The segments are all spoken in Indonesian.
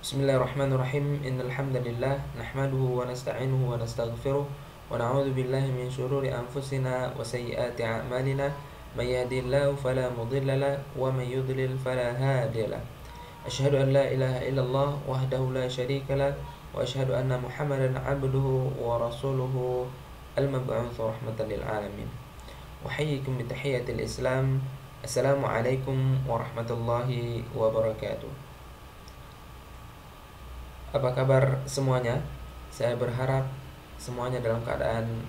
Bismillahirrahmanirrahim. Innal hamdalillah nahmaduhu wa nasta'inuhu wa nastaghfiruh wa na'udzu billahi min shururi anfusina wa sayyiati a'malina. May yahdihillahu fala mudilla lahu wa may yudlil fala hadiya lahu. Asyhadu an la ilaha illallah wahdahu la syarika lahu wa asyhadu anna Muhammadan 'abduhu wa rasuluhu al-mab'uts rahmatan lil alamin. Uhayyikum bi tahiyyatil Islam. Assalamualaikum warahmatullahi wabarakatuh. Apa kabar semuanya? Saya berharap semuanya dalam keadaan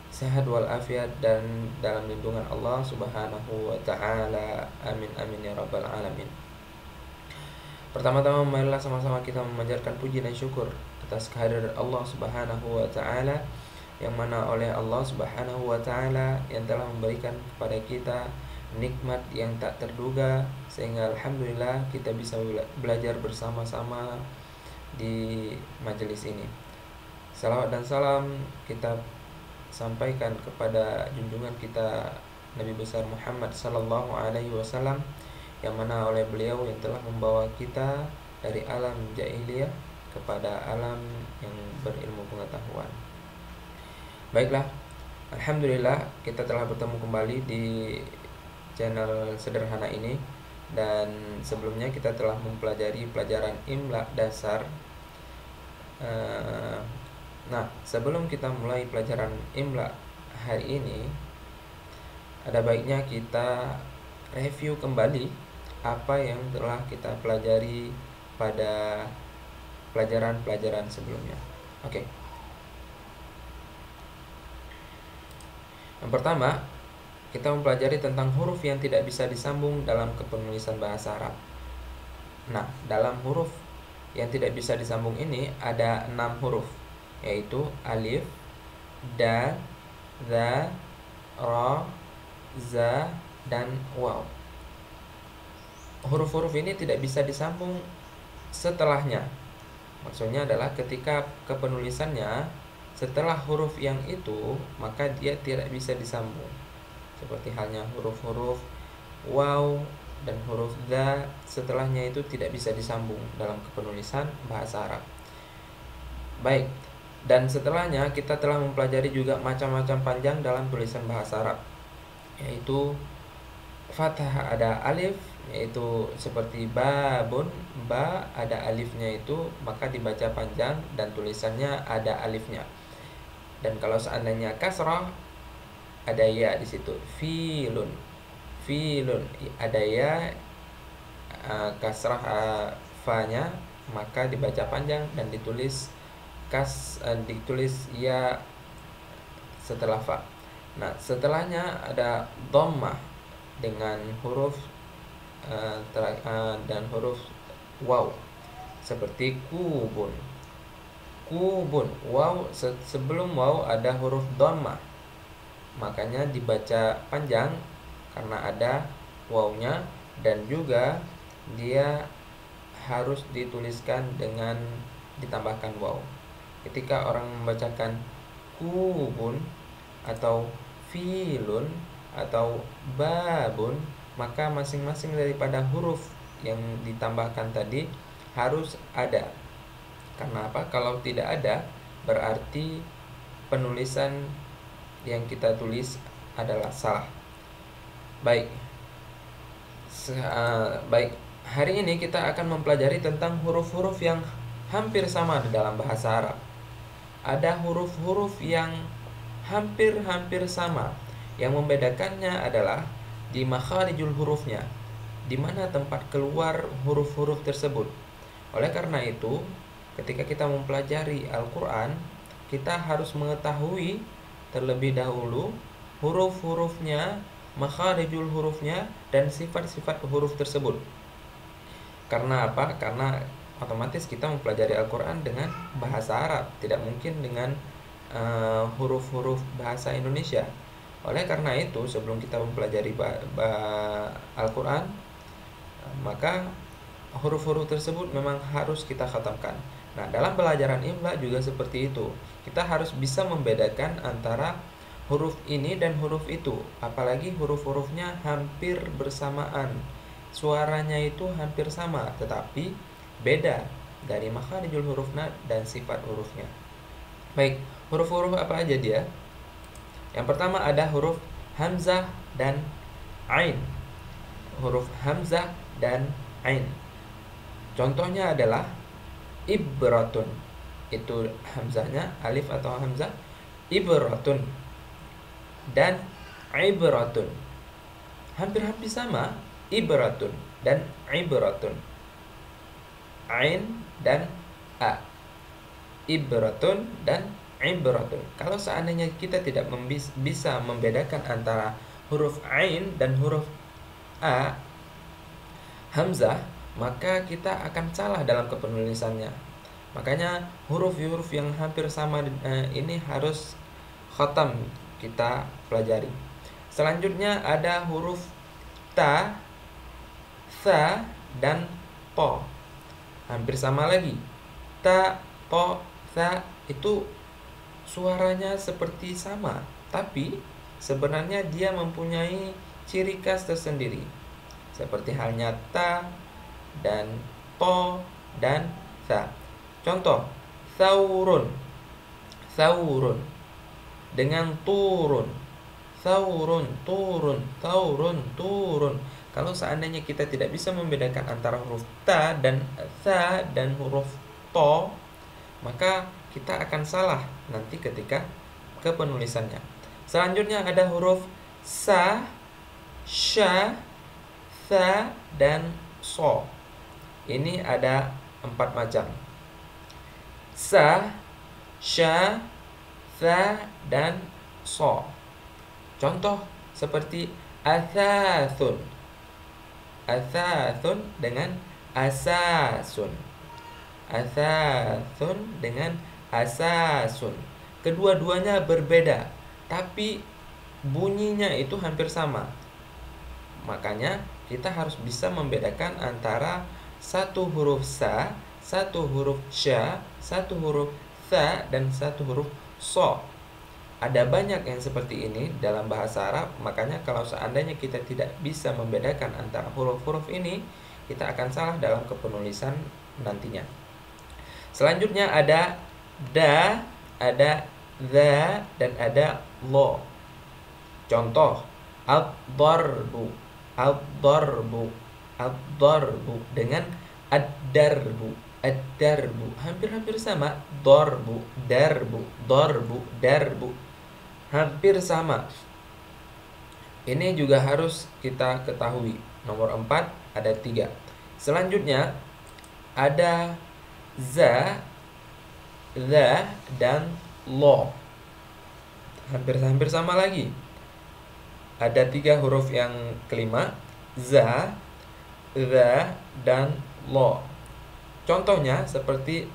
sehat walafiat dan dalam lindungan Allah Subhanahu wa taala. Amin amin ya rabbal alamin. Pertama-tama marilah sama-sama kita memanjatkan puji dan syukur atas kehadiran Allah Subhanahu wa taala, yang mana oleh Allah Subhanahu wa taala yang telah memberikan kepada kita nikmat yang tak terduga, sehingga alhamdulillah kita bisa belajar bersama-sama di majelis ini. Salawat dan salam kita sampaikan kepada junjungan kita Nabi besar Muhammad sallallahu alaihi wasallam, yang mana oleh beliau yang telah membawa kita dari alam jahiliyah kepada alam yang berilmu pengetahuan. Baiklah, alhamdulillah kita telah bertemu kembali di channel sederhana ini, dan sebelumnya kita telah mempelajari pelajaran imla dasar. Nah, sebelum kita mulai pelajaran imla hari ini, ada baiknya kita review kembali apa yang telah kita pelajari pada pelajaran-pelajaran sebelumnya. Oke. Yang pertama, kita mempelajari tentang huruf yang tidak bisa disambung dalam kepenulisan bahasa Arab. Nah, dalam huruf yang tidak bisa disambung ini ada 6 huruf, yaitu alif, dal, za, ra, za, dan waw. Huruf-huruf ini tidak bisa disambung setelahnya. Maksudnya adalah ketika kepenulisannya setelah huruf yang itu, maka dia tidak bisa disambung. Seperti halnya huruf-huruf waw dan huruf za, setelahnya itu tidak bisa disambung dalam kepenulisan bahasa Arab. Baik, dan setelahnya kita telah mempelajari juga macam-macam panjang dalam tulisan bahasa Arab, yaitu fathah ada alif, yaitu seperti babun, ba ada alifnya itu, maka dibaca panjang dan tulisannya ada alifnya. Dan kalau seandainya kasrah, ada ya di situ, filun, filun ada ya, kasrah fa-nya, maka dibaca panjang dan ditulis ditulis ya setelah fa. Nah, setelahnya ada dhammah dengan huruf dan huruf waw, seperti kubun, kubun, waw sebelum waw ada huruf dhammah, makanya dibaca panjang karena ada wawnya, dan juga dia harus dituliskan dengan ditambahkan waw. Ketika orang membacakan kubun atau filun atau babun, maka masing-masing daripada huruf yang ditambahkan tadi harus ada. Karena apa? Kalau tidak ada, berarti penulisan yang kita tulis adalah salah. Baik, hari ini kita akan mempelajari tentang huruf-huruf yang hampir sama di dalam bahasa Arab. Ada huruf-huruf yang hampir-hampir sama. Yang membedakannya adalah di makharijul hurufnya, di mana tempat keluar huruf-huruf tersebut. Oleh karena itu, ketika kita mempelajari Al-Quran, kita harus mengetahui terlebih dahulu huruf-hurufnya, makharijul hurufnya, dan sifat-sifat huruf tersebut. Karena apa? Karena otomatis kita mempelajari Al-Quran dengan bahasa Arab, tidak mungkin dengan huruf-huruf bahasa Indonesia. Oleh karena itu, sebelum kita mempelajari Al-Quran, maka huruf-huruf tersebut memang harus kita khatamkan. Nah, dalam pelajaran imla juga seperti itu. Kita harus bisa membedakan antara huruf ini dan huruf itu, apalagi huruf-hurufnya hampir bersamaan. Suaranya itu hampir sama, tetapi beda dari makharijul hurufnya dan sifat hurufnya. Baik, huruf-huruf apa aja dia? Yang pertama ada huruf hamzah dan ain. Huruf hamzah dan ain. Contohnya adalah ibratun. Itu hamzahnya alif atau hamzah, ibratun. Dan ibratun. Hampir-hampir sama, ibratun dan ibratun. Ain dan a. Ibratun dan ibratun. Kalau seandainya kita tidak bisa membedakan antara huruf ain dan huruf a, hamzah, maka kita akan salah dalam kepenulisannya. Makanya huruf-huruf yang hampir sama ini harus khatam kita pelajari. Selanjutnya ada huruf ta, tha, dan to. Hampir sama lagi. Ta, to, tha itu suaranya seperti sama, tapi sebenarnya dia mempunyai ciri khas tersendiri. Seperti halnya ta dan to dan tha. Contoh, thaurun. Thaurun dengan turun. Thaurun, turun, thaurun, turun. Kalau seandainya kita tidak bisa membedakan antara huruf ta dan tha dan huruf to, maka kita akan salah nanti ketika kepenulisannya. Selanjutnya ada huruf sa, sha, tha, dan so. Ini ada 4 macam. Sa, sha, tha, dan so. Contoh seperti athathun. Athathun dengan asasun. Athathun dengan asasun. Kedua-duanya berbeda, tapi bunyinya itu hampir sama. Makanya kita harus bisa membedakan antara satu huruf sa, satu huruf sya, satu huruf tha, dan satu huruf so. Ada banyak yang seperti ini dalam bahasa Arab. Makanya kalau seandainya kita tidak bisa membedakan antara huruf-huruf ini, kita akan salah dalam kepenulisan nantinya. Selanjutnya ada da, ada dha, dan ada lo. Contoh, ad-darbu, ad-darbu, ad-darbu dengan ad-darbu, ad-darbu. Hampir-hampir sama, darbu, darbu, darbu, darbu. Hampir sama. Ini juga harus kita ketahui. Nomor 4 ada 3. Selanjutnya ada za, dha, dan lo. Hampir sama lagi. Ada 3 huruf yang kelima, za, dha, dan lo. Contohnya seperti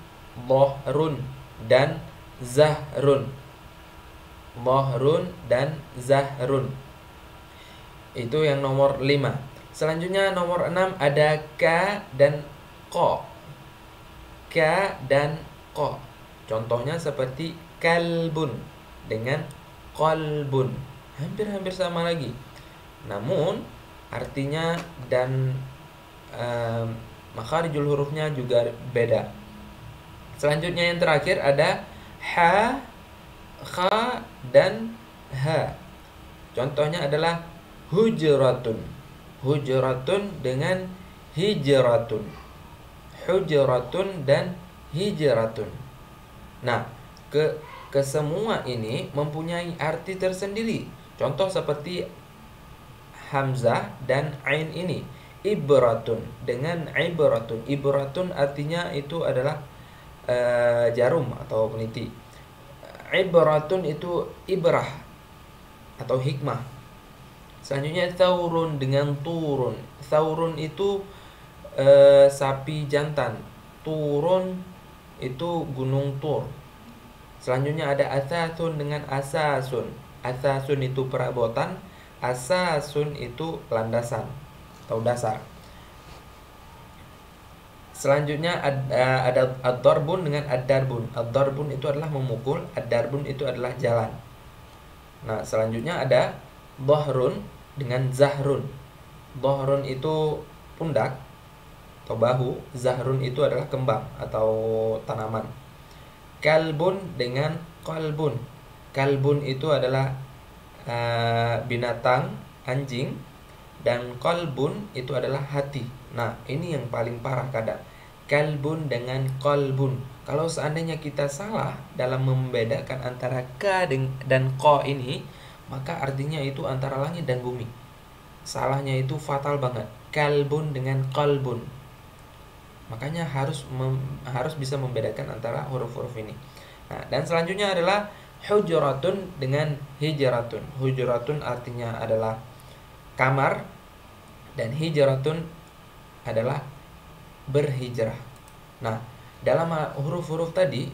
lohrun dan zahrun. Lohrun dan zahrun. Itu yang nomor 5. Selanjutnya nomor 6 ada ka dan ko. Ka dan ko. Contohnya seperti kalbun dengan qalbun. Hampir sama lagi. Namun artinya dan makharijul hurufnya juga beda. Selanjutnya yang terakhir ada ha, kha, dan ha. Contohnya adalah hujratun. Hujratun dengan hijratun. Hujratun dan hijratun. Nah, kesemua ini mempunyai arti tersendiri. Contoh seperti hamzah dan ain ini. Ibratun dengan ibratun. Ibratun artinya itu adalah jarum atau peniti. Ibratun itu ibrah atau hikmah. Selanjutnya thaurun dengan turun. Thaurun itu sapi jantan. Turun itu gunung Tur. Selanjutnya ada asasun dengan asasun. Asasun itu perabotan, asasun itu landasan atau dasar. Selanjutnya ada ad-darbun dengan ad-darbun. Ad-darbun itu adalah memukul, ad-darbun itu adalah jalan. Nah, selanjutnya ada dhahrun dengan zahrun. Dhahrun itu pundak, atau bahu, zahrun itu adalah kembang atau tanaman. Kalbun dengan qalbun. Kalbun itu adalah binatang, anjing, dan qalbun itu adalah hati. Nah, ini yang paling parah kadang. Kalbun dengan qalbun. Kalau seandainya kita salah dalam membedakan antara ka dan ko ini, maka artinya itu antara langit dan bumi. Salahnya itu fatal banget. Kalbun dengan qalbun. Makanya harus bisa membedakan antara huruf-huruf ini. Nah, dan selanjutnya adalah hujuratun dengan hijratun. Hujuratun artinya adalah kamar, dan hijratun adalah berhijrah. Nah, dalam huruf-huruf tadi,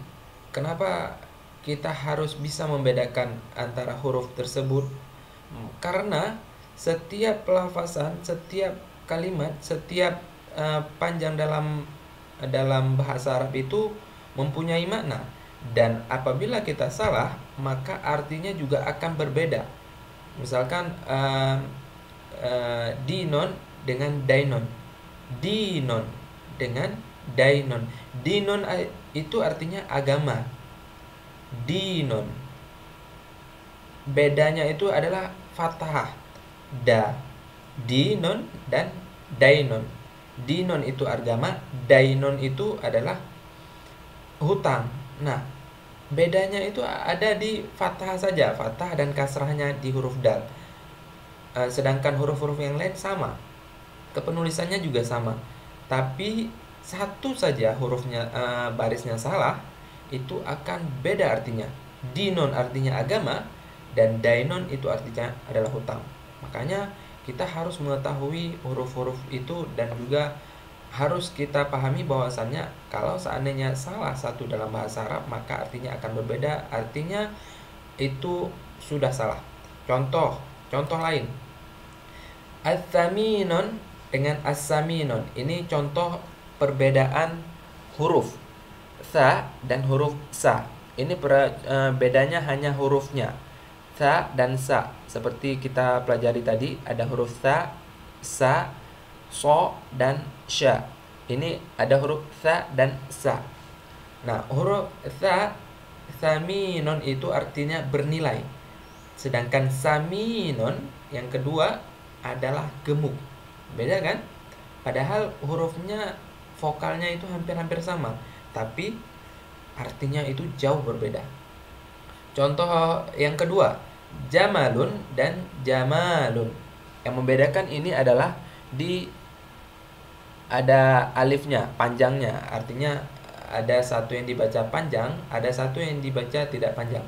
kenapa kita harus bisa membedakan antara huruf tersebut? Karena setiap pelafasan, setiap kalimat, setiap panjang dalam bahasa Arab itu mempunyai makna, dan apabila kita salah maka artinya juga akan berbeda. Misalkan dinon dengan dainon, dinon dengan dainon. Dinon itu artinya agama. Dinon, bedanya itu adalah fathah da, dinon dan dainon. Dinon itu agama, dainon itu adalah hutang. Nah, bedanya itu ada di fathah saja, fathah dan kasrahnya di huruf dal. Sedangkan huruf-huruf yang lain sama, kepenulisannya juga sama, tapi satu saja hurufnya, barisnya salah, itu akan beda artinya. Dinon artinya agama, dan dainon itu artinya adalah hutang. Makanya kita harus mengetahui huruf-huruf itu, dan juga harus kita pahami bahwasannya kalau seandainya salah satu dalam bahasa Arab maka artinya akan berbeda, artinya itu sudah salah. Contoh lain, as-saminon dengan as-saminon. Ini contoh perbedaan huruf sa dan huruf sa. Ini bedanya hanya hurufnya, sa dan sa. Seperti kita pelajari tadi, ada huruf sa, so, dan sya. Ini ada huruf sa dan sa. Nah, huruf sa, saminon itu artinya bernilai. Sedangkan saminon yang kedua adalah gemuk. Beda kan? Padahal hurufnya, vokalnya itu hampir-hampir sama, tapi artinya itu jauh berbeda. Contoh yang kedua, jamalun dan jamalun. Yang membedakan ini adalah ada alifnya, panjangnya. Artinya ada satu yang dibaca panjang, ada satu yang dibaca tidak panjang.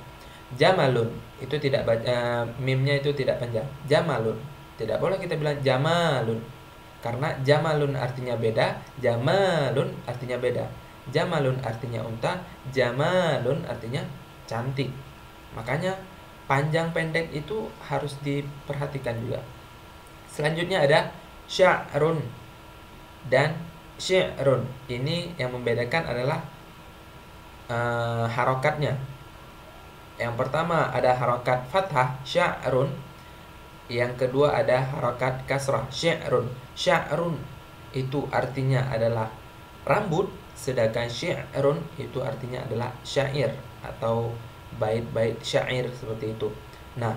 Jamalun itu tidak baca, mimnya itu tidak panjang. Jamalun, tidak boleh kita bilang jamalun, karena jamalun artinya beda, jamalun artinya beda. Jamalun artinya unta, jamalun artinya cantik. Makanya panjang pendek itu harus diperhatikan juga. Selanjutnya ada sya'run dan syi'run. Ini yang membedakan adalah harokatnya. Yang pertama ada harokat fathah, sya'run. Yang kedua ada harokat kasrah, syi'run. Sya'run itu artinya adalah rambut, sedangkan syi'run itu artinya adalah syair atau bait-bait syair, seperti itu. Nah,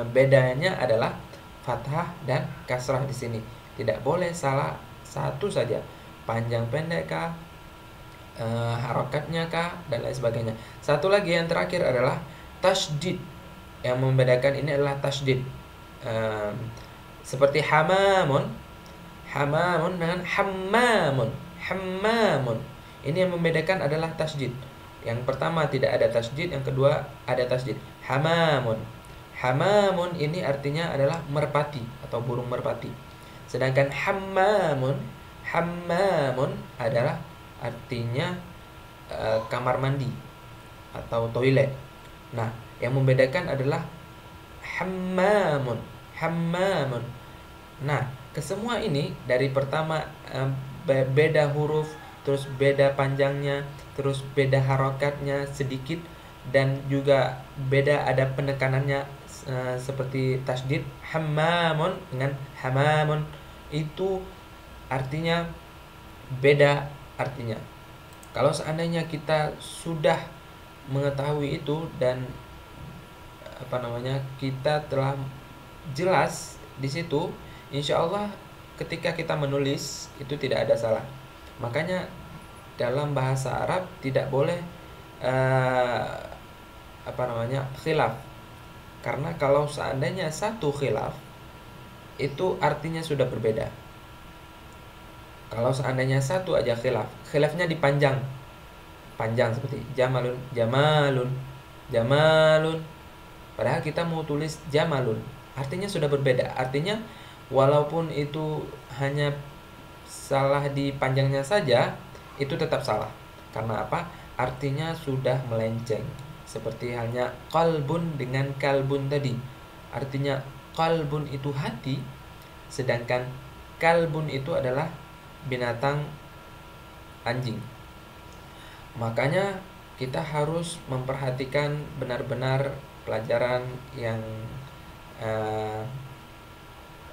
bedanya adalah fathah dan kasrah di sini. Tidak boleh salah satu saja, panjang pendek kah, harokatnya kah, dan lain sebagainya. Satu lagi yang terakhir adalah tasydid. Yang membedakan ini adalah tasydid. Seperti hamamun dengan hammamun. Ini yang membedakan adalah tasydid. Yang pertama tidak ada tasydid, yang kedua ada tasydid. Hamamun ini artinya adalah merpati atau burung merpati. Sedangkan hammamun adalah artinya kamar mandi atau toilet. Nah, yang membedakan adalah hammamun. Nah, kesemua ini dari pertama beda huruf, terus beda panjangnya, terus beda harokatnya sedikit, dan juga beda ada penekanannya, seperti tasydid hammamun dengan hamamun. Itu artinya beda artinya. Kalau seandainya kita sudah mengetahui itu dan kita telah jelas di situ, insya Allah ketika kita menulis itu tidak ada salah. Makanya dalam bahasa Arab tidak boleh khilaf, karena kalau seandainya satu khilaf itu artinya sudah berbeda. Kalau seandainya satu aja khilafnya dipanjang, panjang seperti jamalun, jamalun, jamalun. Padahal kita mau tulis jamalun, artinya sudah berbeda. Artinya walaupun itu hanya salah di panjangnya saja, itu tetap salah. Karena apa? Artinya sudah melenceng. Seperti halnya qalbun dengan kalbun tadi. Artinya qalbun itu hati, sedangkan kalbun itu adalah binatang anjing. Makanya kita harus memperhatikan benar-benar pelajaran yang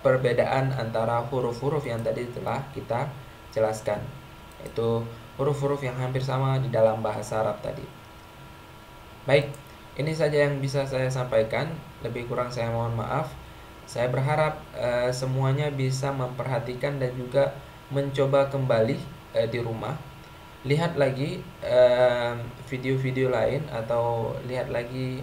perbedaan antara huruf-huruf yang tadi telah kita jelaskan, yaitu huruf-huruf yang hampir sama di dalam bahasa Arab tadi. Baik, ini saja yang bisa saya sampaikan. Lebih kurang saya mohon maaf. Saya berharap semuanya bisa memperhatikan dan juga mencoba kembali di rumah. Lihat lagi video-video lain atau lihat lagi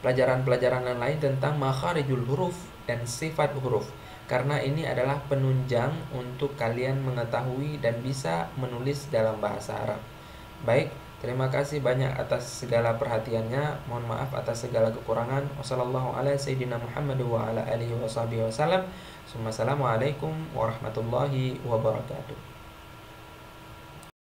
pelajaran-pelajaran lain tentang makharijul huruf dan sifat huruf, karena ini adalah penunjang untuk kalian mengetahui dan bisa menulis dalam bahasa Arab. Baik, terima kasih banyak atas segala perhatiannya. Mohon maaf atas segala kekurangan. Wassalamualaikum warahmatullahi wabarakatuh.